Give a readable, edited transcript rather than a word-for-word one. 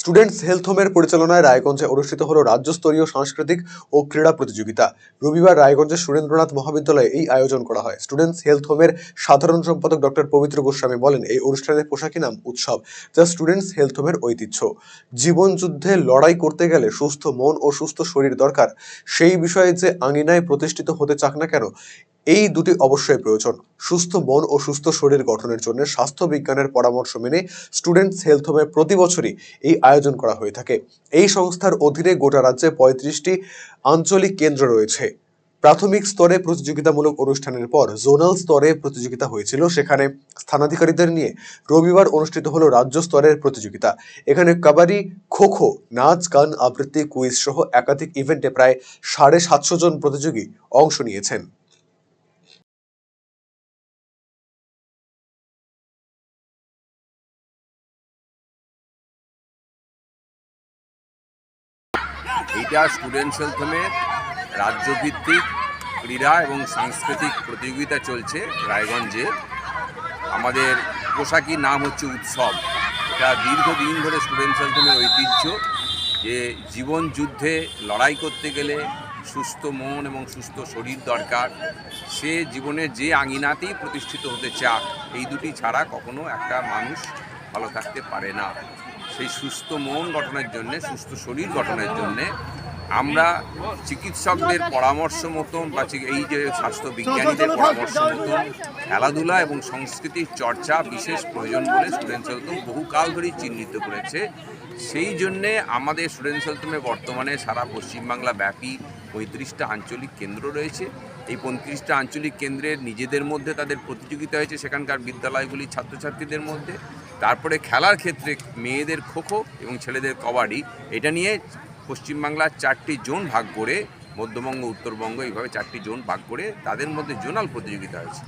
Students health হোমের পরিচালনায় রায়গঞ্জে অনুষ্ঠিত হলো রাজ্যস্তরীয় সাংস্কৃতিক ও ক্রীড়া প্রতিযোগিতা। রবিবার রায়গঞ্জের সুরেন্দ্রনাথ মহাবিদ্যালয়ে এই আয়োজন করা হয়। স্টুডেন্টস হেলথ হোমের সাধারণ সম্পাদক ডক্টর পবিত্র গোস্বামী বলেন, এই অনুষ্ঠানের পোশাকি নাম উৎসব, যা স্টুডেন্টস হেলথ হোমের ঐতিহ্য। জীবন যুদ্ধে লড়াই করতে গেলে সুস্থ মন ও সুস্থ শরীর দরকার। সেই বিষয়ে যে আঙিনায় প্রতিষ্ঠিত হতে চাক না কেন, এই দুটি অবশ্যই প্রয়োজন। সুস্থ মন ও সুস্থ শরীর গঠনের জন্য স্বাস্থ্য বিজ্ঞানের পরামর্শ মেনে স্টুডেন্টস হেলথ হোমে প্রতি বছরই এই আয়োজন করা হয়ে থাকে। এই সংস্থার অধীনে গোটা রাজ্যে 35টি আঞ্চলিক কেন্দ্র রয়েছে। প্রাথমিক স্তরে প্রতিযোগিতামূলক অনুষ্ঠানের পর জোনাল স্তরে প্রতিযোগিতা হয়েছিল। সেখানে স্থানাধিকারীদের নিয়ে রবিবার অনুষ্ঠিত হলো রাজ্য স্তরের প্রতিযোগিতা। এখানে কাবাডি, খো-খো, নাচ, গান, আবৃত্তি, কুইজ সহ একাধিক ইভেন্টে প্রায় 750 জন প্রতিযোগী অংশ নিয়েছেন। এইটা স্টুডেন্টস হেলথ হোমের রাজ্যভিত্তিক ক্রীড়া এবং সাংস্কৃতিক প্রতিযোগিতা চলছে রায়গঞ্জে। আমাদের পোশাকির নাম হচ্ছে উৎসব। এটা দীর্ঘদিন ধরে স্টুডেন্টস হেলথ হোমের ঐতিহ্য যে জীবন যুদ্ধে লড়াই করতে গেলে সুস্থ মন এবং সুস্থ শরীর দরকার। সে জীবনের যে আঙিনাতেই প্রতিষ্ঠিত হতে চাক, এই দুটি ছাড়া কখনো একটা মানুষ ভালো থাকতে পারে না। সেই সুস্থ মন গঠনের জন্যে, সুস্থ শরীর গঠনের জন্যে আমরা চিকিৎসকদের পরামর্শ মতন বা এই যে স্বাস্থ্য বিজ্ঞানীদের পরামর্শ মতন খেলাধুলা এবং সংস্কৃতির চর্চা বিশেষ প্রয়োজন বলে স্টুডেন্টস হেলথ হোম বহুকাল ধরেই চিহ্নিত করেছে। সেই জন্যে আমাদের স্টুডেন্টস হেলথ হোমে বর্তমানে সারা পশ্চিমবাংলা ব্যাপী 35টা আঞ্চলিক কেন্দ্র রয়েছে। এই 35টা আঞ্চলিক কেন্দ্রের নিজেদের মধ্যে তাদের প্রতিযোগিতা হয়েছে সেখানকার বিদ্যালয়গুলির ছাত্রছাত্রীদের মধ্যে। তারপরে খেলার ক্ষেত্রে মেয়েদের খো-খো এবং ছেলেদের কবাডি, এটা নিয়ে পশ্চিমবাংলার 4টি জোন ভাগ করে, মধ্যবঙ্গ, উত্তরবঙ্গ, এইভাবে 4টি জোন ভাগ করে তাদের মধ্যে জোনাল প্রতিযোগিতা হয়েছে।